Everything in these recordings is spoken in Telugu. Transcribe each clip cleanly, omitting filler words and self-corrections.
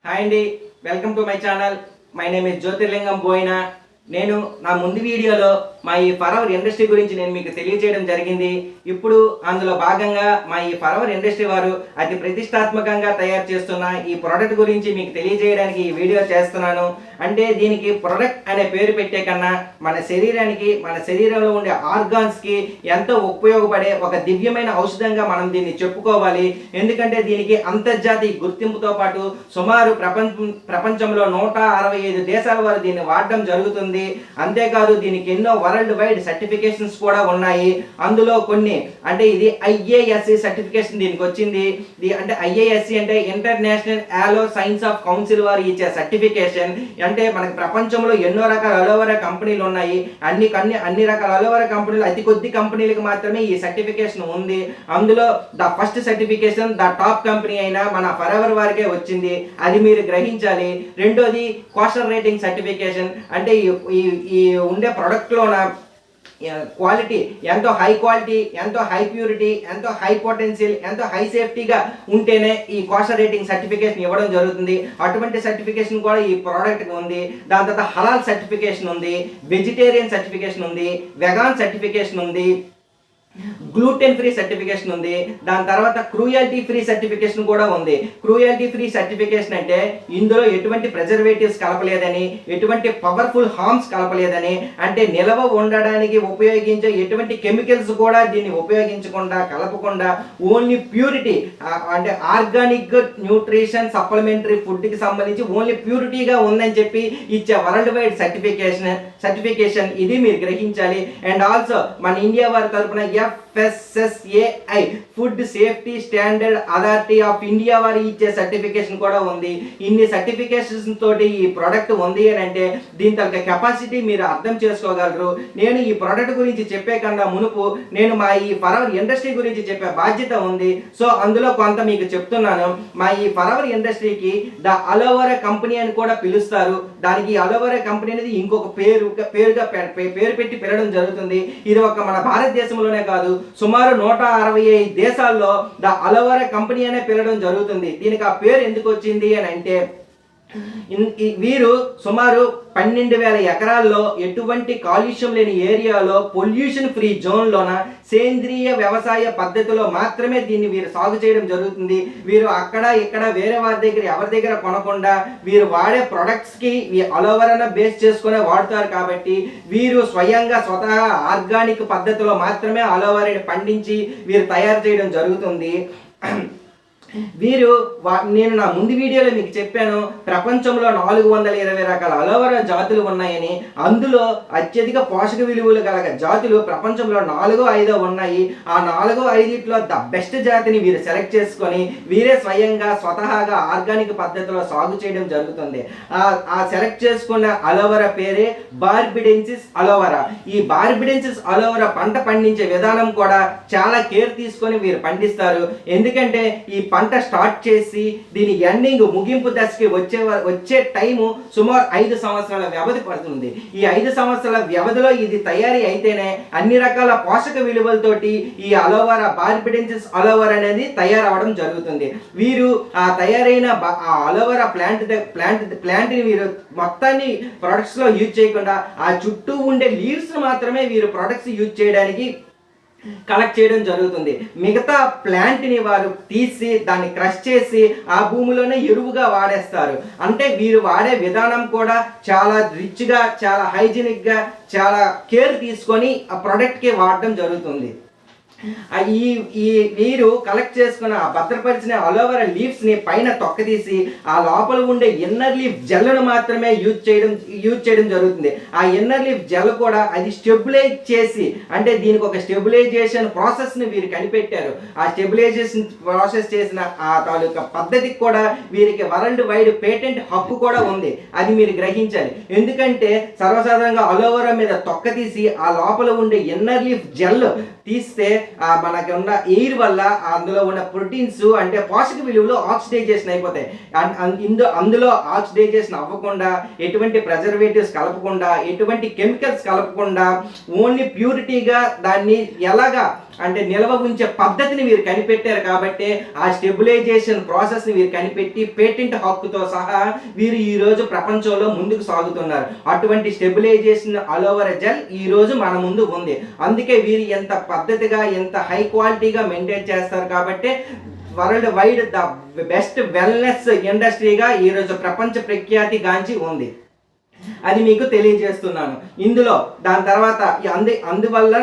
హాయ్ అండి, welcome to my channel. My name is జ్యోతిర్లింగం బోయినా. నేను నా ముందు వీడియోలో మా ఈ ఫరెవర్ ఇండస్ట్రీ గురించి నేను మీకు తెలియజేయడం జరిగింది. ఇప్పుడు అందులో భాగంగా మా ఈ ఫరెవర్ ఇండస్ట్రీ వారు అతి ప్రతిష్టాత్మకంగా తయారు చేస్తున్న ఈ ప్రోడక్ట్ గురించి మీకు తెలియజేయడానికి ఈ వీడియో చేస్తున్నాను. అంటే దీనికి ప్రోడక్ట్ అనే పేరు పెట్టే కన్నా మన శరీరానికి, మన శరీరంలో ఉండే ఆర్గాన్స్కి ఎంతో ఉపయోగపడే ఒక దివ్యమైన ఔషధంగా మనం దీన్ని చెప్పుకోవాలి. ఎందుకంటే దీనికి అంతర్జాతీయ గుర్తింపుతో పాటు సుమారు ప్రపంచంలో 165 దేశాల వారు దీన్ని వాడడం జరుగుతుంది. అంతేకాదు దీనికి ఎన్నో వరల్డ్ వైడ్ సర్టిఫికేషన్స్ కూడా ఉన్నాయి. అందులో కొన్ని అంటే ఇది IASC సర్టిఫికేషన్ దీనికి వచ్చింది. అంటే IASC అంటే ఇంటర్నేషనల్ ఆలో సైన్స్ ఆఫ్ కౌన్సిల్ వారు ఇచ్చే సర్టిఫికేషన్. అంటే మనకి ప్రపంచంలో ఎన్నో రకాల అలోవెరా కంపెనీలు ఉన్నాయి. అన్ని రకాల అలోవెరా కంపెనీలు అతి కొద్ది కంపెనీలకు మాత్రమే ఈ సర్టిఫికేషన్ ఉంది. అందులో the first certification the top company అయిన మన ఫరెవర్ వారికే వచ్చింది. అది మీరు గ్రహించాలి. రెండోది కోస్టర్ రేటింగ్ సర్టిఫికేషన్. అంటే ఈ ఉండే ప్రోడక్ట్లోన క్వాలిటీ ఎంతో హై క్వాలిటీ, ఎంతో హై ప్యూరిటీ, ఎంతో హై పొటెన్షియల్, ఎంతో హై సేఫ్టీగా ఉంటేనే ఈ కోస్టర్ రేటింగ్ సర్టిఫికేషన్ ఇవ్వడం జరుగుతుంది. అటువంటి సర్టిఫికేషన్ కూడా ఈ ప్రోడక్ట్కి ఉంది. దాని తర్వాత హలాల్ సర్టిఫికేషన్ ఉంది, వెజిటేరియన్ సర్టిఫికేషన్ ఉంది, వెగాన్ సర్టిఫికేషన్ ఉంది, గ్లూటెన్ ఫ్రీ సర్టిఫికేషన్ ఉంది. దాని తర్వాత క్రూయల్టీ ఫ్రీ సర్టిఫికేషన్ కూడా ఉంది. క్రూయల్టీ ఫ్రీ సర్టిఫికేషన్ అంటే ఇందులో ఎటువంటి ప్రిజర్వేటివ్స్ కలపలేదని, ఎటువంటి పవర్ఫుల్ హార్మ్స్ కలపలేదని, అంటే నిలవ ఉండడానికి ఉపయోగించే ఎటువంటి కెమికల్స్ కూడా దీన్ని ఉపయోగించకుండా, కలపకుండా ఓన్లీ ప్యూరిటీ అంటే ఆర్గానిక్ న్యూట్రిషన్ సప్లిమెంటరీ ఫుడ్కి సంబంధించి ఓన్లీ ప్యూరిటీగా ఉందని చెప్పి ఇచ్చే వరల్డ్ వైడ్ సర్టిఫికేషన్ ఇది మీరు గ్రహించాలి. అండ్ ఆల్సో మన ఇండియా వారి తరపున FSSAI food safety standard authority of India వారి ఇచ్చే సర్టిఫికేషన్ కూడా ఉంది. ఇన్ని సర్టిఫికేషన్స్ తోటి ఈ ప్రోడక్ట్ ఉంది అని అంటే దీని తగ్గ కెపాసిటీ మీరు అర్థం చేసుకోగలరు. నేను ఈ ప్రోడక్ట్ గురించి చెప్పే కన్నా మునుపు నేను మా ఈ ఫరెవర్ ఇండస్ట్రీ గురించి చెప్పే బాధ్యత ఉంది. సో అందులో కొంత మీకు చెప్తున్నాను. మా ఈ ఫరెవర్ ఇండస్ట్రీకి ద అలోవెరా కంపెనీ అని కూడా పిలుస్తారు. దానికి అలోవెరా కంపెనీ అనేది ఇంకొక పేరు పెట్టి పిలవడం జరుగుతుంది. ఇది ఒక మన భారతదేశంలోనే కాదు, సుమారు 165 దేశాల్లో ద అలోవెరా కంపెనీ అనే పిలవడం జరుగుతుంది. దీనికి ఆ పేరు ఎందుకు వచ్చింది అని అంటే వీరు సుమారు 12,000 ఎకరాల్లో ఎటువంటి కాలుష్యం లేని ఏరియాలో పొల్యూషన్ ఫ్రీ జోన్లోన సేంద్రియ వ్యవసాయ పద్ధతిలో మాత్రమే దీన్ని వీరు సాగు చేయడం జరుగుతుంది. వీరు అక్కడ ఇక్కడ వేరే వారి దగ్గర ఎవరి దగ్గర కొనకుండా వీరు వాడే ప్రొడక్ట్స్కి అలోవెరాను బేస్ చేసుకునే వాడతారు. కాబట్టి వీరు స్వతహా ఆర్గానిక్ పద్ధతిలో మాత్రమే అలోవెరాని పండించి వీరు తయారు చేయడం జరుగుతుంది. వీరు నేను నా ముందు వీడియోలో మీకు చెప్పాను, ప్రపంచంలో 420 రకాల అలోవెరా జాతులు ఉన్నాయని. అందులో అత్యధిక పోషక విలువలు కలగ జాతులు ప్రపంచంలో 4-5 ఉన్నాయి. ఆ 4-5లో ద బెస్ట్ జాతిని వీరు సెలెక్ట్ చేసుకొని వీరే స్వతహాగా ఆర్గానిక్ పద్ధతిలో సాగు చేయడం జరుగుతుంది. ఆ సెలెక్ట్ చేసుకున్న అలోవెరా పేరే బార్బిడెన్సిస్ అలోవెరా. ఈ బార్బిడెన్సిస్ అలోవెరా పంట పండించే విధానం కూడా చాలా కేర్ తీసుకొని వీరు పండిస్తారు. ఎందుకంటే ఈ పంట స్టార్ట్ చేసి దీని ఎండింగ్ ముగింపు దశకి వచ్చే టైము సుమారు 5 సంవత్సరాల వ్యవధి పడుతుంది. ఈ 5 సంవత్సరాల వ్యవధిలో ఇది తయారీ అయితేనే అన్ని రకాల పోషక విలువలతోటి ఈ అలోవెరా బార్బిడెన్సిస్ అలోవెరా అనేది తయారవడం జరుగుతుంది. వీరు ఆ తయారైన ఆ అలోవెరా ప్లాంట్ని వీరు మొత్తాన్ని ప్రొడక్ట్స్ లో యూజ్ చేయకుండా ఆ చుట్టూ ఉండే లీవ్స్ మాత్రమే వీరు ప్రొడక్ట్స్ యూజ్ చేయడానికి కలెక్ట్ చేయడం జరుగుతుంది. మిగతా ప్లాంట్ని వారు తీసి దాన్ని క్రష్ చేసి ఆ భూమిలోనే ఎరువుగా వాడేస్తారు. అంటే వీరు వాడే విధానం కూడా చాలా రిచ్గా, చాలా హైజీనిక్గా, చాలా కేర్ తీసుకొని ఆ ప్రోడక్ట్కి వాడడం జరుగుతుంది. వీరు కలెక్ట్ చేసుకున్న భద్రపరిచిన అలోవెరా లీవ్స్ని పైన తొక్కతీసి ఆ లోపల ఉండే ఇన్నర్ లీఫ్ జెల్ను మాత్రమే యూజ్ చేయడం జరుగుతుంది. ఆ ఇన్నర్ లీఫ్ జెల్ కూడా అది స్టెబిలైజ్ చేసి, అంటే దీనికి ఒక స్టెబిలైజేషన్ ప్రాసెస్ని వీరు కనిపెట్టారు. ఆ స్టెబిలైజేషన్ ప్రాసెస్ చేసిన ఆ తాలూకా పద్ధతికి కూడా వీరికి వరల్డ్ వైడ్ పేటెంట్ హక్కు కూడా ఉంది. అది మీరు గ్రహించాలి. ఎందుకంటే సర్వసాధారణంగా అలోవెరా మీద తొక్కతీసి ఆ లోపల ఉండే ఇన్నర్ లీఫ్ జెల్ తీస్తే మనకి ఉన్న ఎయిర్ వల్ల అందులో ఉన్న ప్రోటీన్స్ అంటే పోషక విలువలు ఆక్సిడైజేషన్ అయిపోతాయి. అందులో ఆక్సిడైజేషన్ అవ్వకుండా, ఎటువంటి ప్రిజర్వేటివ్స్ కలపకుండా, ఎటువంటి కెమికల్స్ కలపకుండా ఓన్లీ ప్యూరిటీగా దాన్ని ఎలాగా అంటే నిల్వ ఉంచే పద్ధతిని వీరు కనిపెట్టారు. కాబట్టి ఆ స్టెబిలైజేషన్ ప్రాసెస్ని వీరు కనిపెట్టి పేటెంట్ హక్కుతో సహా వీరు ఈరోజు ప్రపంచంలో ముందుకు సాగుతున్నారు. అటువంటి స్టెబిలైజేషన్ అలోవెరా జెల్ ఈరోజు మన ముందు ఉంది. అందుకే వీరు ఎంత పద్ధతిగా, ఎంత హై క్వాలిటీగా మెయింటైన్ చేస్తారు. కాబట్టి worldwide the best wellness ఇండస్ట్రీగా ఈరోజు ప్రపంచ ప్రఖ్యాతి గాంచి ఉంది. అది మీకు తెలియజేస్తున్నాను. ఇందులో దాని తర్వాత అందువల్ల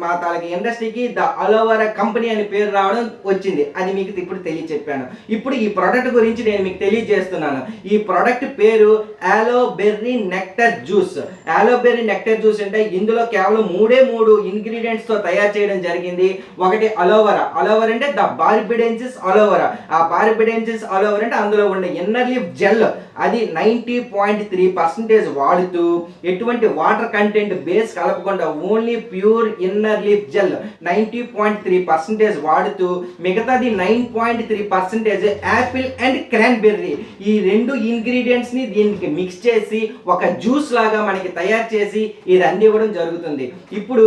మా తాలూకు ఇండస్ట్రీకి ద అలోవెరా కంపెనీ అని పేరు రావడం వచ్చింది. అది మీకు ఇప్పుడు తెలియచెప్పాను. ఇప్పుడు ఈ ప్రోడక్ట్ గురించి నేను మీకు తెలియజేస్తున్నాను. ఈ ప్రోడక్ట్ పేరు ఆలోబెర్రీ నెక్టర్ జ్యూస్. ఆలోబెర్రీ నెక్టర్ జ్యూస్ అంటే ఇందులో కేవలం 3 ఇంగ్రీడియంట్స్తో తయారు చేయడం జరిగింది. ఒకటి అలోవెరా. అలోవెరా అంటే ద బార్బిడెన్సిస్ అలోవెరా. ఆ బార్బిడెన్సిస్ అలోవెరా అంటే అందులో ఉండే ఇన్నర్ లీఫ్ జెల్ అది 90.3% వాడుతూ ఎటువంటి వాటర్ కంటెంట్ బేస్ కలపకుండా only pure inner leaf gel 90.3% వాడుతూ మిగతాది 9.3% యాపిల్ అండ్ క్రాన్బెర్రీ ఈ 2 ఇంగ్రీడియంట్స్ ని దీనికి మిక్స్ చేసి ఒక జ్యూస్ లాగా మనకి తయారు చేసి ఇది అందివ్వడం జరుగుతుంది. ఇప్పుడు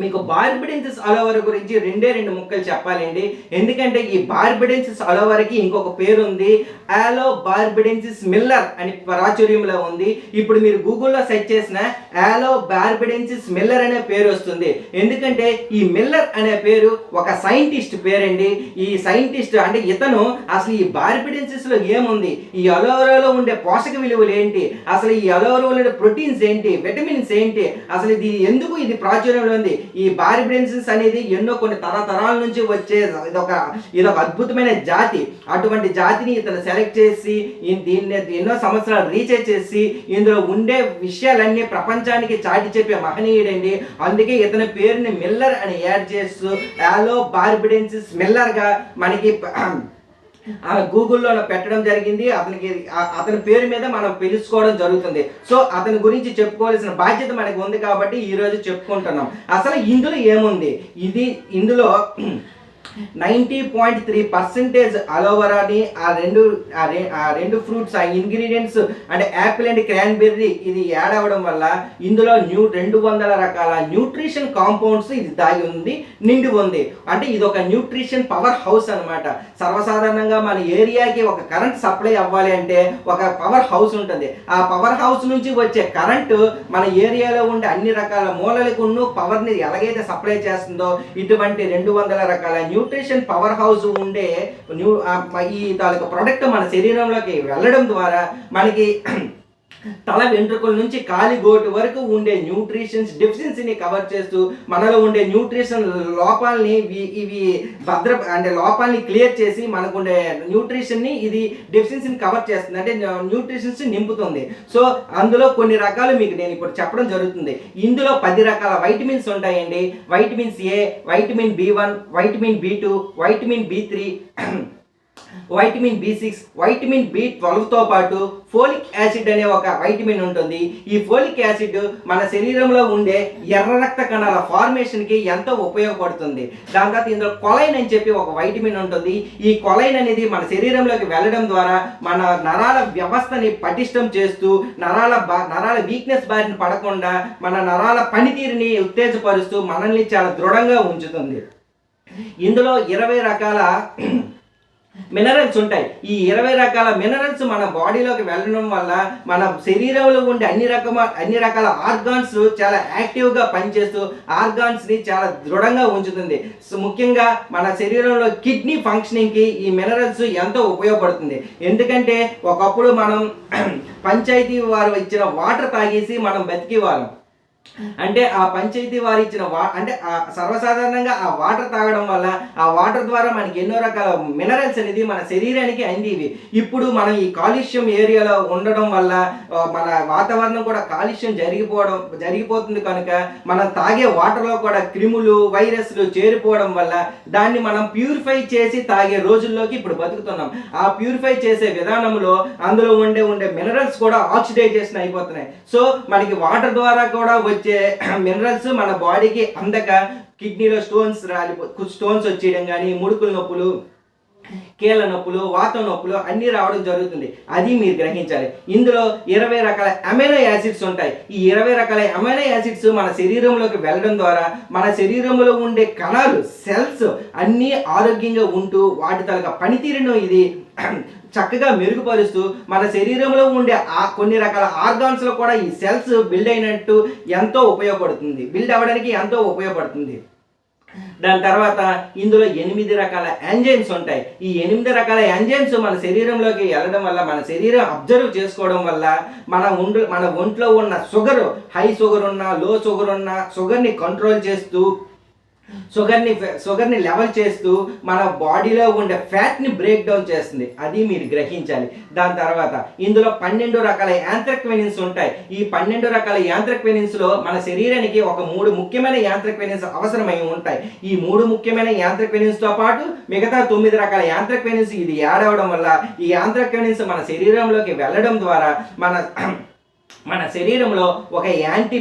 మీకు బార్బిడెన్సిస్ అలోవెరా గురించి 2 ముక్కలు చెప్పాలండి. ఎందుకంటే ఈ బార్బిడెన్సిస్ అలోవెరాకి ఇంకొక పేరు ఉంది, ఆలో బార్బిడెన్సిస్ మిల్లర్ అని ప్రాచుర్యంలో ఉంది. ఇప్పుడు మీరు గూగుల్లో సెర్చ్ చేసిన ఆలో బార్బిడెన్సిస్ మిల్లర్ అనే పేరు వస్తుంది. ఎందుకంటే ఈ మిల్లర్ అనే పేరు ఒక సైంటిస్ట్ పేరండి. ఈ సైంటిస్ట్ అంటే ఇతను అసలు ఈ బార్బిడెన్సిస్ లో ఏముంది, ఈ అలోవెరాలో ఉండే పోషక విలువలు ఏంటి, అసలు ఈ అలోవెరాలో ఉండే ప్రోటీన్స్ ఏంటి, విటమిన్స్ ఏంటి, అసలు ఇది ఎందుకు ఇది ప్రాచుర్యంలో ఉంది. ఈ బార్బిడెన్సిస్ అనేది కొన్ని తరతరాల నుంచి వచ్చే ఇదొక అద్భుతమైన జాతి. అటువంటి జాతిని ఇతను సెలెక్ట్ చేసి దీన్ని ఎన్నో సంవత్సరాలు రీసెర్చ్ చేసి ఇందులో ఉండే విషయాలన్నీ ప్రపంచానికి చాటి చెప్పే మహనీయుడండి. అందుకే ఇతని పేరుని మిల్లర్ అని యాడ్ చేస్తూ ఆలో బార్బిడెన్సిస్ మిల్లర్ గా మనకి గూగుల్లో పెట్టడం జరిగింది. అతని పేరు మీద మనం పిలుచుకోవడం జరుగుతుంది. సో అతని గురించి చెప్పుకోవాల్సిన బాధ్యత మనకు ఉంది కాబట్టి ఈరోజు చెప్పుకుంటున్నాం. అసలు ఇందులో ఏముంది, ఇందులో 90.3% అలోవెరాని ఆ రెండు ఫ్రూట్స్ ఆ ఇంగ్రీడియంట్స్ అంటే యాపిల్ అండ్ క్రాన్బెర్రీ ఇది యాడ్ అవ్వడం వల్ల ఇందులో 200 రకాల న్యూట్రిషన్ కాంపౌండ్స్ ఇది దాగి ఉంది, నిండి ఉంది. అంటే ఇది ఒక న్యూట్రిషన్ పవర్ హౌస్ అనమాట. సర్వసాధారణంగా మన ఏరియాకి ఒక కరెంట్ సప్లై అవ్వాలి అంటే ఒక పవర్ హౌస్ ఉంటుంది. ఆ పవర్ హౌస్ నుంచి వచ్చే కరెంటు మన ఏరియాలో ఉండే అన్ని రకాల మూలలకు పవర్ని ఎలాగైతే సప్లై చేస్తుందో ఇటువంటి 200 రకాల న్యూట్రిషన్ పవర్ హౌస్ ఉండే ఈ తాలూకా ప్రొడక్ట్ మన శరీరంలోకి వెళ్ళడం ద్వారా మనకి తల వెంట్రుకల నుంచి కాలి గోటు వరకు ఉండే న్యూట్రిషన్స్ డెఫిషియన్సీని కవర్ చేస్తూ మనలో ఉండే న్యూట్రిషన్ లోపాలని లోపాలని క్లియర్ చేసి మనకు ఉండే న్యూట్రిషన్ని ఇది డెఫిషియన్సీని కవర్ చేస్తుంది, అంటే న్యూట్రిషన్స్ నింపుతుంది. సో అందులో కొన్ని రకాలు మీకు నేను ఇప్పుడు చెప్పడం జరుగుతుంది. ఇందులో 10 రకాల వైటమిన్స్ ఉంటాయండి. Vitamins A, vitamin B1, vitamin B2, vitamin B3, vitamin B6, vitamin B12తో పాటు ఫోలిక్ యాసిడ్ అనే ఒక వైటమిన్ ఉంటుంది. ఈ ఫోలిక్ యాసిడ్ మన శరీరంలో ఉండే ఎర్ర రక్త కణాల ఫార్మేషన్కి ఎంతో ఉపయోగపడుతుంది. దాని తర్వాత ఇందులో కొలైన్ అని చెప్పి ఒక వైటమిన్ ఉంటుంది. ఈ కొలైన్ అనేది మన శరీరంలోకి వెళ్ళడం ద్వారా మన నరాల వ్యవస్థని పటిష్టం చేస్తూ నరాల వీక్నెస్ బారిన పడకుండా మన నరాల పనితీరుని ఉత్తేజపరుస్తూ మనల్ని చాలా దృఢంగా ఉంచుతుంది. ఇందులో 20 రకాల మినరల్స్ ఉంటాయి. ఈ 20 రకాల మినరల్స్ మన బాడీలోకి వెళ్ళడం వల్ల మన శరీరంలో ఉండే అన్ని రకాల ఆర్గాన్స్ చాలా యాక్టివ్గా పనిచేస్తూ ఆర్గాన్స్ని చాలా దృఢంగా ఉంచుతుంది. ముఖ్యంగా మన శరీరంలో కిడ్నీ ఫంక్షనింగ్కి ఈ మినరల్స్ ఎంతో ఉపయోగపడుతుంది. ఎందుకంటే ఒకప్పుడు మనం పంచాయతీ వారు ఇచ్చిన వాటర్ తాగేసి మనం బతికేవాళ్ళం. అంటే ఆ పంచాయతీ వారు ఇచ్చిన సర్వసాధారణంగా ఆ వాటర్ తాగడం వల్ల ఆ వాటర్ ద్వారా మనకి ఎన్నో రకాల మినరల్స్ అనేది మన శరీరానికి అందివి. ఇప్పుడు మనం ఈ కాలుష్యం ఏరియాలో ఉండడం వల్ల మన వాతావరణం కూడా కాలుష్యం జరిగిపోతుంది కనుక మనం తాగే వాటర్లో కూడా క్రిములు వైరస్లు చేరిపోవడం వల్ల దాన్ని మనం ప్యూరిఫై చేసి తాగే రోజుల్లోకి ఇప్పుడు బతుకుతున్నాం. ఆ ప్యూరిఫై చేసే విధానంలో అందులో ఉండే మినరల్స్ కూడా ఆక్సిడైజేషన్ అయిపోతున్నాయి. సో మనకి వాటర్ ద్వారా కూడా వచ్చే మినరల్స్ మన బాడీకి అందక కిడ్నీలో స్టోన్స్ వచ్చేయడం కానీ, ముడుకుల నొప్పులు, కీళ్ళ నొప్పులు, వాతం నొప్పులు అన్నీ రావడం జరుగుతుంది. అది మీరు గ్రహించాలి. ఇందులో 20 రకాల అమైనో యాసిడ్స్ ఉంటాయి. ఈ 20 రకాల అమైనో యాసిడ్స్ మన శరీరంలోకి వెళ్ళడం ద్వారా మన శరీరంలో ఉండే కణాలు, సెల్స్ అన్నీ ఆరోగ్యంగా ఉంటూ వాటి తలక పనితీరును ఇది చక్కగా మెరుగుపరుస్తూ మన శరీరంలో ఉండే కొన్ని రకాల ఆర్గాన్స్లో కూడా ఈ సెల్స్ బిల్డ్ అయినట్టు బిల్డ్ అవ్వడానికి ఎంతో ఉపయోగపడుతుంది. దాని తర్వాత ఇందులో 8 రకాల ఎంజైమ్స్ ఉంటాయి. ఈ 8 రకాల ఎంజైమ్స్ మన శరీరంలోకి వెళ్ళడం వల్ల, మన శరీరం అబ్జర్వ్ చేసుకోవడం వల్ల మన ఒంట్లో ఉన్న హై షుగర్ ఉన్నా, లో షుగర్ ఉన్నా షుగర్ని కంట్రోల్ చేస్తూ, షుగర్ని లెవెల్ చేస్తూ మన బాడీలో ఉండే ఫ్యాట్ని బ్రేక్ డౌన్ చేస్తుంది. అది మీరు గ్రహించాలి. దాని తర్వాత ఇందులో 12 రకాల యాంథ్రక్వెనిన్స్ ఉంటాయి. ఈ 12 రకాల యాంథ్రక్వెనిన్స్లో మన శరీరానికి ఒక 3 ముఖ్యమైన యాంథ్రక్వెనిన్స్ అవసరమై ఉంటాయి. ఈ 3 ముఖ్యమైన యాంథ్రక్వెనిన్స్తో పాటు మిగతా 9 రకాల యాంథ్రక్వెనిన్స్ ఇది యాడ్ అవడం వల్ల ఈ యాంథ్రక్వెనిన్స్ మన శరీరంలోకి వెళ్ళడం ద్వారా మన శరీరంలో ఒక యాంటీ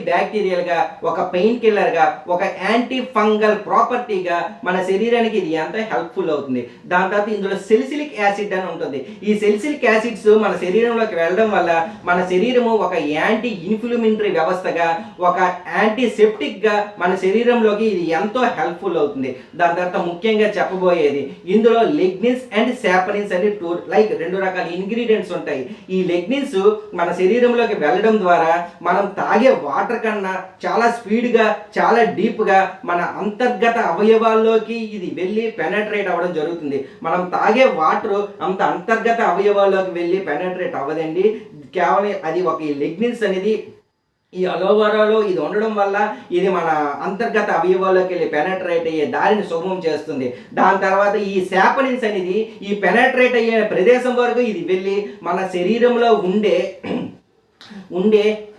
బ్యాక్టీరియల్గా, ఒక పెయిన్ కిల్లర్గా, ఒక యాంటీ ఫంగల్ ప్రాపర్టీగా మన శరీరానికి ఇది ఎంత హెల్ప్ఫుల్ అవుతుంది. దాని తర్వాత ఇందులో సెలిసిలిక్ యాసిడ్ అని ఉంటుంది. ఈ సెలిసిలిక్ యాసిడ్స్ మన శరీరంలోకి వెళ్ళడం వల్ల మన శరీరము ఒక యాంటీ ఇన్ఫ్లమేటరీ వ్యవస్థగా, ఒక యాంటీసెప్టిక్గా మన శరీరంలోకి ఇది ఎంతో హెల్ప్ఫుల్ అవుతుంది. దాని తర్వాత ముఖ్యంగా చెప్పబోయేది ఇందులో లిగ్నిన్స్ అండ్ సాపనిన్స్ అని 2 రకాల ఇంగ్రీడియంట్స్ ఉంటాయి. ఈ లిగ్నిన్స్ మన శరీరంలోకి వెళ్ళడం ద్వారా మనం తాగే వాటర్ కన్నా చాలా స్పీడ్గా, చాలా డీప్గా మన అంతర్గత అవయవాల్లోకి ఇది వెళ్ళి పెనట్రేట్ అవ్వడం జరుగుతుంది. మనం తాగే వాటర్ అంత అంతర్గత అవయవాల్లోకి వెళ్ళి పెనట్రేట్ అవ్వదండి. కేవలం అది ఒక లిగ్నిన్స్ అనేది ఈ అలోవెరాలో ఇది ఉండడం వల్ల ఇది మన అంతర్గత అవయవాల్లోకి వెళ్ళి పెనట్రేట్ అయ్యే దారిని సుగమం చేస్తుంది. దాని తర్వాత ఈ సాపనిన్స్ అనేది ఈ పెనట్రేట్ అయ్యే ప్రదేశం వరకు ఇది వెళ్ళి మన శరీరంలో ఉండే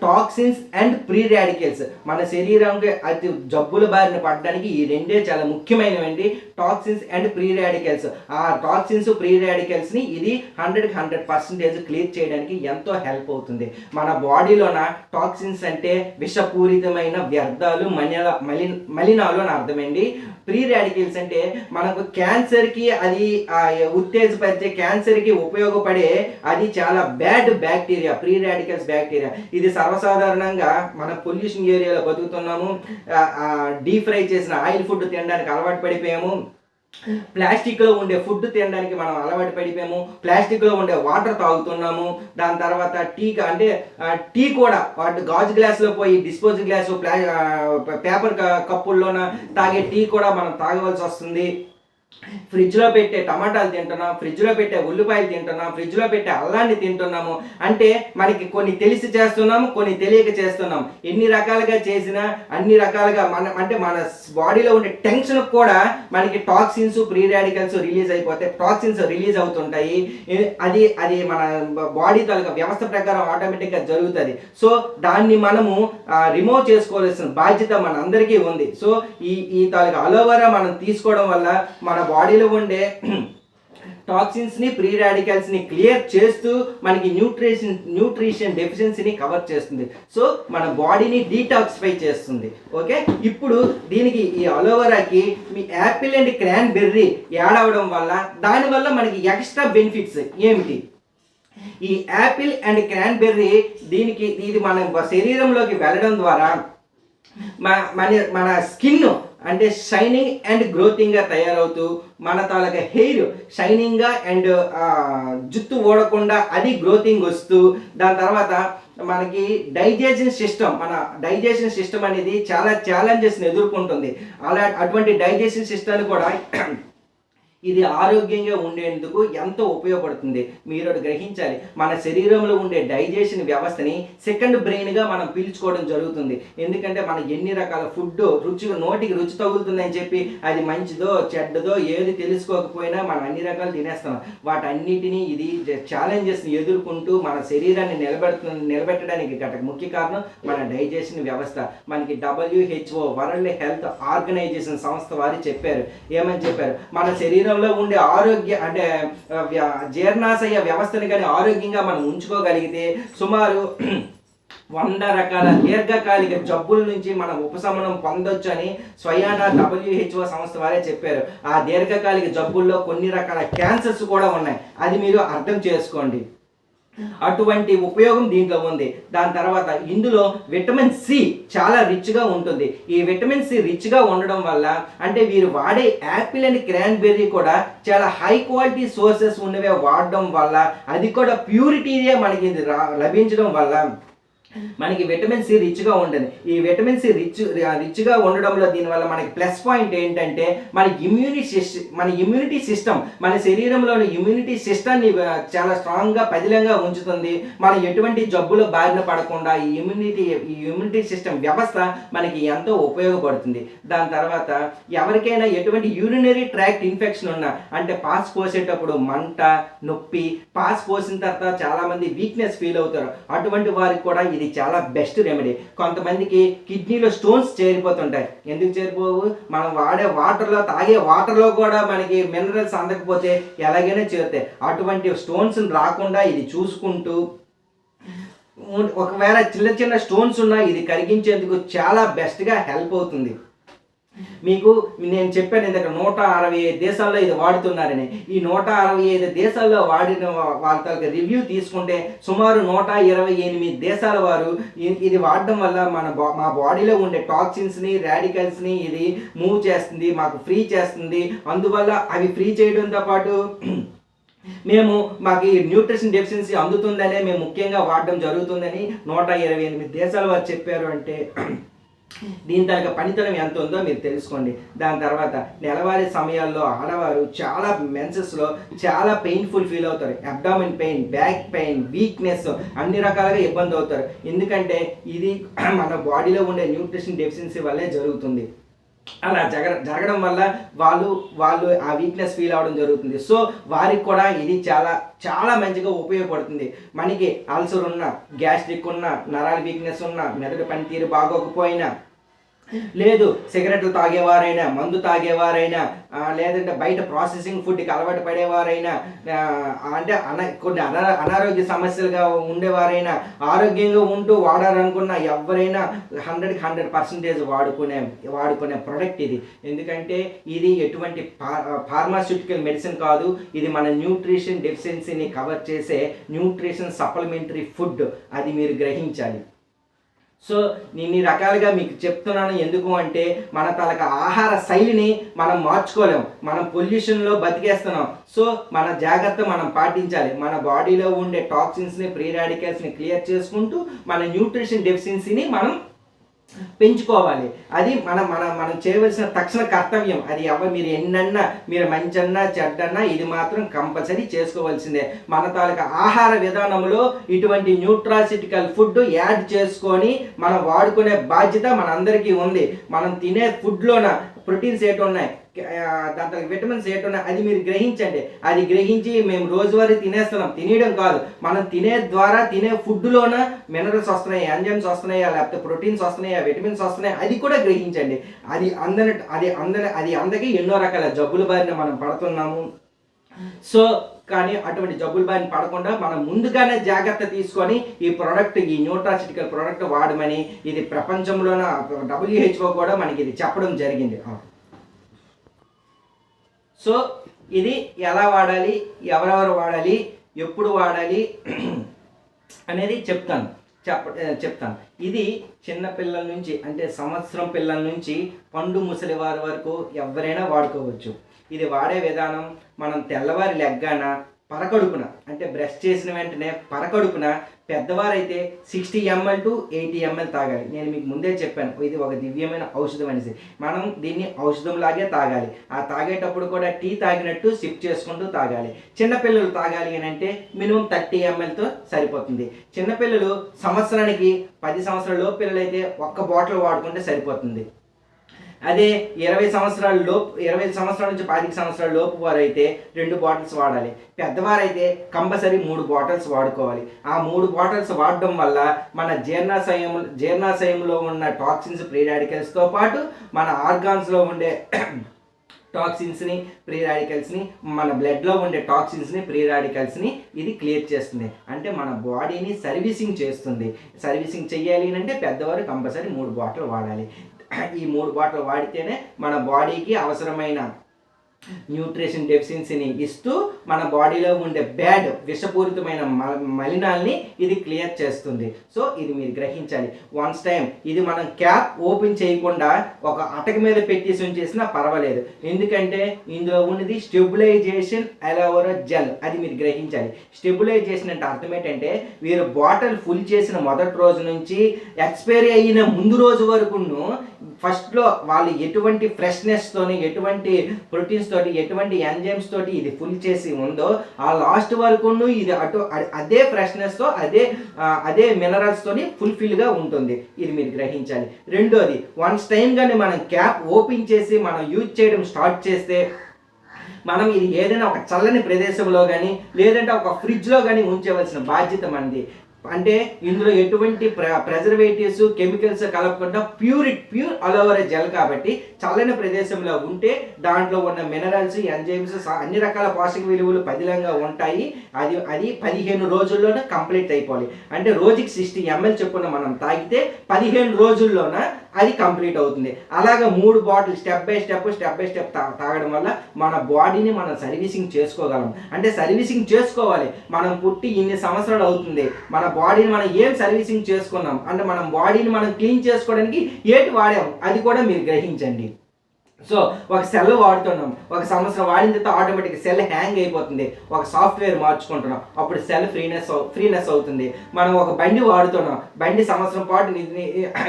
టాక్సిన్స్ అండ్ ప్రీ రాడికల్స్, మన శరీరంకి అతి జబ్బుల బారిన పడడానికి ఈ 2 చాలా ముఖ్యమైనవండి. Toxins and free radicals. ఆ టాక్సిన్స్, ప్రీ రాడికల్స్ని ఇది 100% క్లియర్ చేయడానికి ఎంతో హెల్ప్ అవుతుంది. మన బాడీలోన టాక్సిన్స్ అంటే విషపూరితమైన వ్యర్థాలు, మలినాలు అని అర్థమండి. ప్రీ రాడికల్స్ అంటే మనకు క్యాన్సర్కి అది ఉత్తేజపరిచే, క్యాన్సర్కి ఉపయోగపడే అది చాలా bad bacteria, pre radicals bacteria. ఇది సర్వసాధారణంగా మన పొల్యూషన్ ఏరియాలో బతుకుతున్నాము. డీప్ ఫ్రై చేసిన ఆయిల్ ఫుడ్ తినడానికి అలవాటు పడిపోయాము. ప్లాస్టిక్లో ఉండే ఫుడ్ తినడానికి మనం అలవాటు పడిపోయాము. ప్లాస్టిక్లో ఉండే వాటర్ తాగుతున్నాము. దాని తర్వాత టీ కూడా వాటి గాజు గ్లాసులో పోయి డిస్పోజల్ గ్లాసు, పేపర్ కప్పుల్లోన తాగే టీ కూడా మనం తాగవలసి వస్తుంది. ఫ్రిడ్జ్లో పెట్టే టమాటాలు తింటున్నాం, ఫ్రిడ్జ్లో పెట్టే ఉల్లిపాయలు తింటున్నాం, ఫ్రిడ్జ్లో పెట్టే అల్లాన్ని తింటున్నాము. అంటే మనకి కొన్ని తెలిసి చేస్తున్నాము, కొన్ని తెలియక చేస్తున్నాం. ఎన్ని రకాలుగా చేసినా అన్ని రకాలుగా మన బాడీలో ఉండే టెన్షన్ కూడా మనకి toxins, pre radicals toxins release అవుతుంటాయి. అది మన బాడీ తాలూకా వ్యవస్థ ప్రకారం ఆటోమేటిక్గా జరుగుతుంది. సో దాన్ని మనము రిమూవ్ చేసుకోవాల్సిన బాధ్యత మన అందరికీ ఉంది. సో ఈ తాలూకా అలోవెరా మనం తీసుకోవడం వల్ల మన బాడీలో ఉండే టాక్సిన్స్ని, ప్రీ రాడికల్స్ని క్లియర్ చేస్తూ మనకి న్యూట్రిషన్ డెఫిషియన్సీని కవర్ చేస్తుంది. సో మన బాడీని డీటాక్సిఫై చేస్తుంది. ఓకే, ఇప్పుడు దీనికి ఈ అలోవెరాకి మీ యాపిల్ అండ్ క్రాన్బెర్రీ యాడ్ అవ్వడం వల్ల దానివల్ల మనకి ఎక్స్ట్రా బెనిఫిట్స్ ఏమిటి? ఈ యాపిల్ అండ్ క్రాన్బెర్రీ ఇది మన శరీరంలోకి వెళ్ళడం ద్వారా మన స్కిన్ అంటే షైనింగ్ అండ్ గ్రోతింగ్గా తయారవుతూ మన తాలూకా హెయిర్ షైనింగ్గా అండ్ జుట్టు ఓడకుండా అది గ్రోతింగ్ వస్తూ, దాని తర్వాత మనకి డైజెషన్ సిస్టమ్ అనేది చాలా ఛాలెంజెస్ని ఎదుర్కొంటుంది. అటువంటి డైజెషన్ సిస్టమ్ని కూడా ఇది ఆరోగ్యంగా ఉండేందుకు ఎంతో ఉపయోగపడుతుంది. మీరు ఒకటి గ్రహించాలి, మన శరీరంలో ఉండే డైజెషన్ వ్యవస్థని సెకండ్ బ్రెయిన్గా మనం పీల్చుకోవడం జరుగుతుంది. ఎందుకంటే మన ఎన్ని రకాల ఫుడ్ నోటికి రుచి తగులుతుందని చెప్పి అది మంచిదో చెడ్డదో ఏది తెలుసుకోకపోయినా మనం అన్ని రకాలు తినేస్తాం. వాటన్నిటినీ ఇది ఛాలెంజెస్ని ఎదుర్కొంటూ మన శరీరాన్ని నిలబెట్టడానికి ముఖ్య కారణం మన డైజెషన్ వ్యవస్థ. మనకి WHO వరల్డ్ హెల్త్ ఆర్గనైజేషన్ సంస్థ వారు చెప్పారు. ఏమని చెప్పారు? మన శరీరం ఉండే ఆరోగ్య అంటే జీర్ణాశయ వ్యవస్థని కానీ ఆరోగ్యంగా మనం ఉంచుకోగలిగితే సుమారు 100 రకాల దీర్ఘకాలిక జబ్బుల నుంచి మనం ఉపశమనం పొందొచ్చు అని స్వయాన WHO సంస్థ వారే చెప్పారు. ఆ దీర్ఘకాలిక జబ్బుల్లో కొన్ని రకాల క్యాన్సర్స్ కూడా ఉన్నాయి, అది మీరు అర్థం చేసుకోండి. అటువంటి ఉపయోగం దీంట్లో ఉంది. దాని తర్వాత ఇందులో విటమిన్ సి చాలా రిచ్గా ఉంటుంది. ఈ విటమిన్ సి రిచ్గా ఉండడం వల్ల, అంటే వీరు వాడే యాపిల్ అండ్ క్రాన్బెర్రీ కూడా చాలా హై క్వాలిటీ సోర్సెస్ ఉన్నవే వాడడం వల్ల, అది కూడా ప్యూరిటీయే మనకి లభించడం వల్ల మనకి విటమిన్ సి రిచ్గా ఉంటుంది. ఈ విటమిన్ సి రిచ్గా ఉండడంలో దీనివల్ల మనకి ప్లస్ పాయింట్ ఏంటంటే మన ఇమ్యూనిటీ సిస్టమ్, మన శరీరంలోని ఇమ్యూనిటీ సిస్టమ్ని చాలా స్ట్రాంగ్గా పదిలంగా ఉంచుతుంది. మనం ఎటువంటి జబ్బులు బారిన పడకుండా ఈ ఇమ్యూనిటీ సిస్టమ్ వ్యవస్థ మనకి ఎంతో ఉపయోగపడుతుంది. దాని తర్వాత ఎవరికైనా ఎటువంటి యూరినరీ ట్రాక్ట్ ఇన్ఫెక్షన్ ఉన్నా, అంటే పాస్ పోసేటప్పుడు మంట, నొప్పి, పాస్ పోసిన తర్వాత చాలామంది వీక్నెస్ ఫీల్ అవుతారు, అటువంటి వారికి కూడా ఇది చాలా బెస్ట్ రెమెడీ. కొంతమందికి కిడ్నీలో స్టోన్స్ చేరిపోతుంటాయి. ఎందుకు చేరిపోవు? మనం వాడే వాటర్లో, తాగే వాటర్లో కూడా మనకి మినరల్స్ అందకపోతే ఎలాగైనా చేరుతాయి. అటువంటి స్టోన్స్ రాకుండా ఇది చూసుకుంటూ, ఒకవేళ చిన్న స్టోన్స్ ఉన్నా ఇది కరిగించేందుకు చాలా బెస్ట్గా హెల్ప్ అవుతుంది. మీకు నేను చెప్పాను ఇందాక 165 దేశాల్లో ఇది వాడుతున్నారని. ఈ 165 దేశాల్లో వాడిన వాళ్ళ రివ్యూ తీసుకుంటే సుమారు 128 దేశాల వారు ఇది వాడడం వల్ల మా బాడీలో ఉండే టాక్సిన్స్ని, రాడికల్స్ని ఇది మూవ్ చేస్తుంది, మాకు ఫ్రీ చేస్తుంది. అందువల్ల అవి ఫ్రీ చేయడంతో పాటు మాకు ఈ న్యూట్రిషన్ డెఫిషియన్సీ అందుతుందనే మేము ముఖ్యంగా వాడడం జరుగుతుందని 128 దేశాల వారు చెప్పారు. అంటే దీని తనక పనితనం ఎంత ఉందో మీరు తెలుసుకోండి. దాని తర్వాత నెలవారీ సమయాల్లో ఆడవారు చాలా మెన్సెస్లో చాలా పెయిన్ఫుల్ ఫీల్ అవుతారు. Abdomen pain, back pain, weakness, అన్ని రకాలుగా ఇబ్బంది అవుతారు. ఎందుకంటే ఇది మన బాడీలో ఉండే న్యూట్రిషన్ డెఫిషియన్సీ వల్లే జరుగుతుంది. అలా జరగడం వల్ల వాళ్ళు ఆ వీక్నెస్ ఫీల్ అవ్వడం జరుగుతుంది. సో వారికి కూడా ఇది చాలా మంచిగా ఉపయోగపడుతుంది. మనకి అల్సర్ ఉన్న, గ్యాస్ట్రిక్ ఉన్న, నరాల వీక్నెస్ ఉన్న, మెదడు పనితీరు బాగోకపోయినా, లేదు సిగరెట్లు తాగేవారైనా, మందు తాగేవారైనా, లేదంటే బయట ప్రాసెసింగ్ ఫుడ్కి అలవాటు పడేవారైనా, అంటే కొన్ని అనారోగ్య సమస్యలుగా ఉండేవారైనా, ఆరోగ్యంగా ఉంటూ వాడాలనుకున్న ఎవరైనా 100% వాడుకునే ప్రొడక్ట్ ఇది. ఎందుకంటే ఇది ఎటువంటి ఫార్మాస్యూటికల్ మెడిసిన్ కాదు, ఇది మన న్యూట్రిషన్ డెఫిషియన్సీని కవర్ చేసే న్యూట్రిషన్ సప్లిమెంటరీ ఫుడ్. అది మీరు గ్రహించాలి. సో ఇన్ని రకాలుగా మీకు చెప్తున్నాను. ఎందుకు అంటే మన తలక ఆహార శైలిని మనం మార్చుకోలేము, మనం పొల్యూషన్లో బతికేస్తున్నాం. సో మన జాగ్రత్త మనం పాటించాలి. మన బాడీలో ఉండే టాక్సిన్స్ని, ఫ్రీ రాడికల్స్ని క్లియర్ చేసుకుంటూ మన న్యూట్రిషన్ డెఫిషియన్సీని మనం పెంచుకోవాలి. అది మనం చేయవలసిన తక్షణ కర్తవ్యం. అది మీరు ఎన్నన్నా, మీరు మంచన్నా చెడ్డన్నా, ఇది మాత్రం కంపల్సరీ చేసుకోవాల్సిందే. మన తాలూకా ఆహార విధానంలో ఇటువంటి న్యూట్రాసిటికల్ ఫుడ్ యాడ్ చేసుకొని మనం వాడుకునే బాధ్యత మనందరికీ ఉంది. మనం తినే ఫుడ్లోన ప్రోటీన్స్ ఏటి ఉన్నాయి, దాంట్లో విటమిన్స్ ఏటి ఉన్నాయి, అది మీరు గ్రహించండి. అది గ్రహించి మేము రోజువారీ తినేస్తున్నాం, తినేయడం కాదు, మనం తినే ఫుడ్లోన మినరల్స్ వస్తున్నాయి, ఎంజైమ్స్ వస్తున్నాయా, లేకపోతే ప్రోటీన్స్ వస్తున్నాయా, విటమిన్స్ వస్తున్నాయి, అది కూడా గ్రహించండి. అది అందరికీ ఎన్నో రకాల జబ్బుల బారిన మనం పడుతున్నాము. సో కానీ అటువంటి జబ్బుల బారిన పడకుండా మనం ముందుగానే జాగ్రత్త తీసుకొని ఈ ప్రోడక్ట్, ఈ న్యూట్రాసిటికల్ ప్రోడక్ట్ వాడమని ఇది ప్రపంచంలోన WHO కూడా మనకి ఇది చెప్పడం జరిగింది. సో ఇది ఎలా వాడాలి, ఎవరెవరు వాడాలి, ఎప్పుడు వాడాలి అనేది చెప్తాను. ఇది చిన్న పిల్లల నుంచి, అంటే సంవత్సరం పిల్లల నుంచి పండు ముసలి వారి వరకు ఎవరైనా వాడుకోవచ్చు. ఇది వాడే విధానం, మనం తెల్లవారి లెగ్గాన పరకడుపున, అంటే బ్రష్ చేసిన వెంటనే పరకడుపున, పెద్దవారైతే 60 ml to 80 ml తాగాలి. నేను మీకు ముందే చెప్పాను, ఇది ఒక దివ్యమైన ఔషధం అనేసి. మనం దీన్ని ఔషధంలాగే తాగాలి. ఆ తాగేటప్పుడు కూడా టీ తాగినట్టు సిప్ చేసుకుంటూ తాగాలి. చిన్నపిల్లలు తాగాలి అని అంటే మినిమం 30 mlతో సరిపోతుంది. చిన్నపిల్లలు సంవత్సరానికి 10 సంవత్సరాల లోపు పిల్లలైతే ఒక్క బాటిల్ వాడుకుంటే సరిపోతుంది. అదే 20 సంవత్సరాల నుంచి 25 సంవత్సరాల లోపు వారైతే 2 బాటిల్స్ వాడాలి. పెద్దవారైతే కంపల్సరీ 3 బాటిల్స్ వాడుకోవాలి. ఆ 3 బాటిల్స్ వాడడం వల్ల మన జీర్ణాశయంలో ఉన్న టాక్సిన్స్, ఫ్రీ రాడికల్స్తో పాటు మన ఆర్గాన్స్లో ఉండే టాక్సిన్స్ని, ఫ్రీ రాడికల్స్ని, మన బ్లడ్లో ఉండే టాక్సిన్స్ని, ఫ్రీ రాడికల్స్ని ఇది క్లియర్ చేస్తుంది. అంటే మన బాడీని సర్వీసింగ్ చేస్తుంది. సర్వీసింగ్ చేయాలి అంటే పెద్దవారు కంపల్సరీ 3 బాటిల్ వాడాలి. ఈ 3 బాటిల్ వాడితేనే మన బాడీకి అవసరమైన న్యూట్రిషన్ డెఫిషియన్సీని ఇస్తూ మన బాడీలో ఉండే బ్యాడ్ విషపూరితమైన మలినాల్ని ఇది క్లియర్ చేస్తుంది. సో ఇది మీరు గ్రహించాలి. వన్స్ టైం ఇది మనం క్యాప్ ఓపెన్ చేయకుండా ఒక అటక మీద పెట్టేసి ఉంచేసినా పర్వాలేదు. ఎందుకంటే ఇందులో ఉన్నది స్టెబిలైజేషన్ అలోవెరా జెల్. అది మీరు గ్రహించాలి. స్టెబిలైజేషన్ అంటే అర్థం ఏంటంటే వీరు బాటిల్ ఫుల్ చేసిన మొదటి రోజు నుంచి ఎక్స్పైరీ అయిన ముందు రోజు వరకును ఫస్ట్లో వాళ్ళు ఎటువంటి ఫ్రెష్నెస్తోని, ఎటువంటి ప్రోటీన్స్ తోటి, ఎటువంటి ఎంజైమ్స్ తోటి ఇది ఫుల్ చేసి ఉందో ఆ లాస్ట్ వరకును ఇది అదే ఫ్రెష్నెస్తో, అదే మినరల్స్ తోని ఫుల్ఫిల్గా ఉంటుంది. ఇది మీరు గ్రహించాలి. రెండోది, వన్స్ టైం కానీ మనం క్యాప్ ఓపెన్ చేసి మనం యూజ్ చేయడం స్టార్ట్ చేస్తే మనం ఇది ఏదైనా ఒక చల్లని ప్రదేశంలో కానీ లేదంటే ఒక ఫ్రిడ్జ్లో కానీ ఉంచవలసిన బాధ్యత మనది. అంటే ఇందులో ఎటువంటి ప్రెజర్వేటివ్స్, కెమికల్స్ కలపకుండా ప్యూర్ అలోవెరా జెల్ కాబట్టి చల్లని ప్రదేశంలో ఉంటే దాంట్లో ఉన్న మినరల్స్, ఎంజైమ్స్, అన్ని రకాల పోషక విలువలు పదిలంగా ఉంటాయి. అది 15 రోజుల్లోనే కంప్లీట్ అయిపోవాలి. అంటే రోజుకి 60 ml చొప్పున మనం తాగితే 15 రోజుల్లోన అది కంప్లీట్ అవుతుంది. అలాగే 3 బాటిల్ స్టెప్ బై స్టెప్ తాగడం వల్ల మన బాడీని మనం సర్వీసింగ్ చేసుకోగలం. అంటే సర్వీసింగ్ చేసుకోవాలి. మనం పుట్టి ఇన్ని సంవత్సరాలు అవుతుంది, మన బాడీని మనం ఏం సర్వీసింగ్ చేసుకున్నాం అంటే మనం బాడీని మనం క్లీన్ చేసుకోవడానికి ఏటి వాడాం అది కూడా మీరు గ్రహించండి. సో ఒక సెల్ వాడుతున్నాం, ఒక సంవత్సరం వాడిన తర్వాత ఆటోమేటిక్ సెల్ హ్యాంగ్ అయిపోతుంది. ఒక సాఫ్ట్వేర్ మార్చుకుంటున్నాం, అప్పుడు సెల్ ఫ్రీనెస్ అవుతుంది. మనం ఒక బండి వాడుతున్నాం, బండి సంవత్సరం పాటు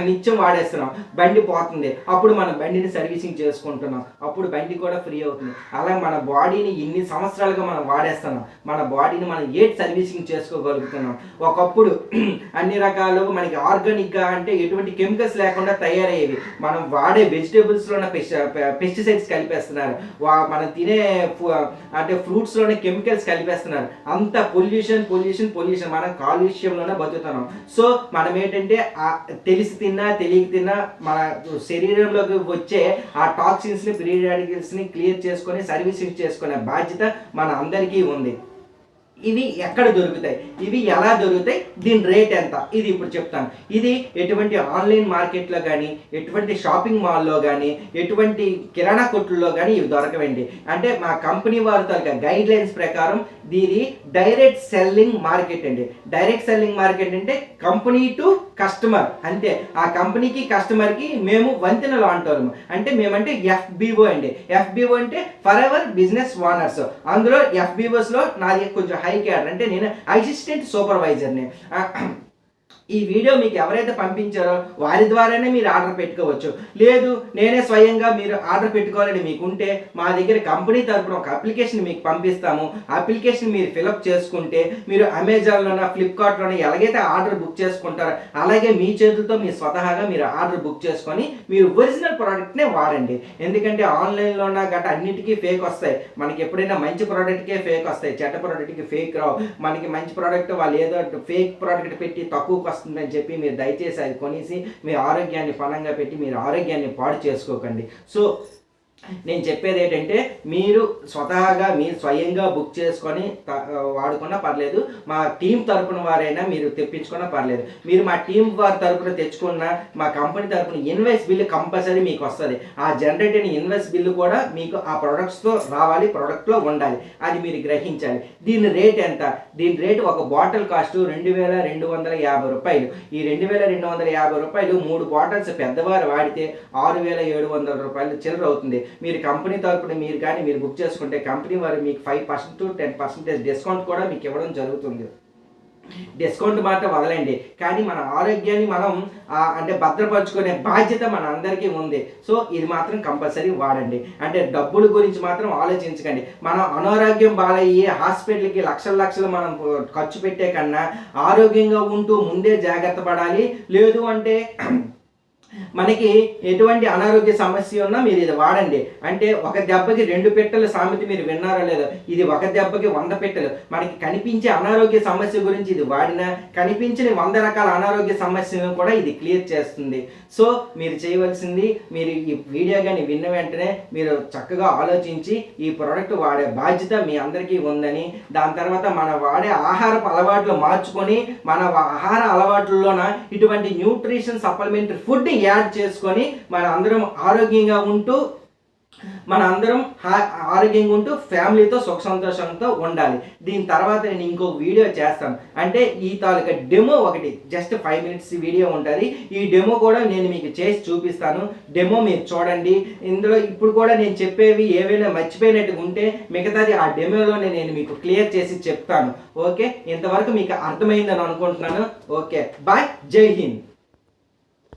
నిత్యం వాడేస్తున్నాం, బండి పోతుంది, అప్పుడు మనం బండిని సర్వీసింగ్ చేసుకుంటున్నాం, అప్పుడు బండి కూడా ఫ్రీ అవుతుంది. అలా మన బాడీని ఇన్ని సంవత్సరాలుగా మనం వాడేస్తున్నాం, మన బాడీని మనం ఏది సర్వీసింగ్ చేసుకోగలుగుతున్నాం. ఒకప్పుడు అన్ని రకాలు మనకి ఆర్గానిక్గా అంటే ఎటువంటి కెమికల్స్ లేకుండా తయారయ్యేవి. మనం వాడే వెజిటేబుల్స్లోనే పెస్టిసైడ్స్ కలిపేస్తున్నారు, మనం తినే అంటే ఫ్రూట్స్లోనే కెమికల్స్ కలిపేస్తున్నారు. అంత పొల్యూషన్ మనం కాలుష్యంలోనే బతుకుతున్నాం. సో మనం ఏంటంటే తెలిసి తిన్నా తెలియక తిన్నా మన శరీరంలోకి వచ్చే ఆ టాక్సిన్స్ని, ఫ్రీ రాడికల్స్ని క్లియర్ చేసుకొని సర్వీసింగ్ చేసుకునే బాధ్యత మన అందరికీ ఉంది. ఇవి ఎక్కడ దొరుకుతాయి, ఇవి ఎలా దొరుకుతాయి, దీని రేట్ ఎంత, ఇది ఇప్పుడు చెప్తాను. ఇది ఎటువంటి ఆన్లైన్ మార్కెట్లో కానీ, ఎటువంటి షాపింగ్ మాల్లో కానీ, ఎటువంటి కిరాణా కొట్టుల్లో కానీ ఇవి దొరకవండి. అంటే మా కంపెనీ వారి తాలూకా గైడ్ లైన్స్ ప్రకారం దీని డైరెక్ట్ సెల్లింగ్ మార్కెట్ అండి. డైరెక్ట్ సెల్లింగ్ మార్కెట్ అంటే కంపెనీ టు కస్టమర్, అంతే. ఆ కంపెనీకి కస్టమర్కి మేము వంతెన లాంటి అంటే మేమంటే FBO అండి. FBO అంటే ఫర్ ఎవర్ బిజినెస్ ఓనర్స్. అందులో FBOస్లో నాది కొంచెం హై క్యాడర్, అంటే నేను అసిస్టెంట్ సూపర్వైజర్ని. ఈ వీడియో మీకు ఎవరైతే పంపించారో వారి ద్వారానే మీరు ఆర్డర్ పెట్టుకోవచ్చు. లేదు నేనే స్వయంగా మీరు ఆర్డర్ పెట్టుకోవాలని మీకుంటే మా దగ్గర కంపెనీ తరపున ఒక అప్లికేషన్ మీకు పంపిస్తాము. అప్లికేషన్ మీరు ఫిలప్ చేసుకుంటే మీరు అమెజాన్లోనా, ఫ్లిప్కార్ట్లోనే ఎలాగైతే ఆర్డర్ బుక్ చేసుకుంటారో అలాగే మీ చేతులతో మీ స్వతహాగా మీరు ఆర్డర్ బుక్ చేసుకొని మీరు ఒరిజినల్ ప్రోడక్ట్నే వాడండి. ఎందుకంటే ఆన్లైన్లోనా గట్రా అన్నిటికీ ఫేక్ వస్తాయి. మనకి ఎప్పుడైనా మంచి ప్రోడక్ట్కే ఫేక్ వస్తాయి, చెడ్డ ప్రోడక్ట్కి ఫేక్ రావు. మనకి మంచి ప్రోడక్ట్ వాళ్ళు ఏదో ఫేక్ ప్రోడక్ట్ పెట్టి తక్కువ వస్తుందని చెప్పి మీరు దయచేసి అది కొనేసి మీ ఆరోగ్యాన్ని పణంగా పెట్టి మీరు ఆరోగ్యాన్ని పాడు చేసుకోకండి. సో నేను చెప్పేది ఏంటంటే మీరు స్వతహాగా మీరు స్వయంగా బుక్ చేసుకొని వాడుకున్నా పర్లేదు, మా టీం తరపున వారైనా మీరు తెప్పించుకున్నా పర్లేదు. మీరు మా టీం వారి తరపున తెచ్చుకున్న మా కంపెనీ తరపున ఇన్వాయిస్ బిల్లు కంపల్సరీ మీకు వస్తుంది. ఆ జనరేట్ అయిన ఇన్వాయిస్ బిల్లు కూడా మీకు ఆ ప్రొడక్ట్స్తో రావాలి, ప్రొడక్ట్లో ఉండాలి. అది మీరు గ్రహించాలి. దీని రేట్ ఎంత? దీని రేటు ఒక బాటిల్ కాస్ట్ 2250 రూపాయలు. ఈ 2250 రూపాయలు 3 బాటిల్స్ పెద్దవారు వాడితే 6700 రూపాయలు చిల్లర అవుతుంది. మీరు కంపెనీ తరపున మీరు కానీ మీరు బుక్ చేసుకుంటే కంపెనీ వారు మీకు 5% to 10% డిస్కౌంట్ కూడా మీకు ఇవ్వడం జరుగుతుంది. డిస్కౌంట్ మాత్రం వదలండి, కానీ మన ఆరోగ్యాన్ని మనం అంటే భద్రపరచుకునే బాధ్యత మన అందరికీ ఉంది. సో ఇది మాత్రం కంపల్సరీ వాడండి. అంటే డబ్బుల గురించి మాత్రం ఆలోచించకండి. మనం అనారోగ్యం బాలయ్యి హాస్పిటల్కి లక్షలు మనం ఖర్చు పెట్టే కన్నా ఆరోగ్యంగా ఉంటూ ముందే జాగ్రత్త పడాలి. లేదు అంటే మనకి ఎటువంటి అనారోగ్య సమస్య ఉన్నా మీరు ఇది వాడండి. అంటే ఒక దెబ్బకి 2 పిట్టలు సామెత మీరు విన్నారో లేదో, ఇది ఒక దెబ్బకి 100 పిట్టలు. మనకి కనిపించే అనారోగ్య సమస్య గురించి ఇది వాడినా కనిపించని 100 రకాల అనారోగ్య సమస్యలను కూడా ఇది క్లియర్ చేస్తుంది. సో మీరు చేయవలసింది, మీరు ఈ వీడియో కానీ విన్న వెంటనే మీరు చక్కగా ఆలోచించి ఈ ప్రోడక్ట్ వాడే బాధ్యత మీ అందరికీ ఉందని, దాని తర్వాత మన వాడే ఆహారపు అలవాట్లు మార్చుకొని మన ఆహార అలవాట్లలోన ఇటువంటి న్యూట్రిషన్ సప్లిమెంటరీ ఫుడ్ యాడ్ చేసుకొని మన అందరం ఆరోగ్యంగా ఉంటూ ఫ్యామిలీతో సుఖ సంతోషంతో ఉండాలి. దీని తర్వాత నేను ఇంకో వీడియో చేస్తాను. అంటే ఈ తాలూకా డెమో ఒకటి జస్ట్ 5 minutes వీడియో ఉంటుంది. ఈ డెమో కూడా నేను మీకు చేసి చూపిస్తాను. డెమో మీరు చూడండి. ఇందులో ఇప్పుడు కూడా నేను చెప్పేవి ఏవైనా మర్చిపోయినట్టుగా ఉంటే మిగతాది ఆ డెమోలోనే నేను మీకు క్లియర్ చేసి చెప్తాను. ఓకే, ఇంతవరకు మీకు అర్థమైందని అనుకుంటున్నాను. ఓకే, బాయ్, జై హింద్.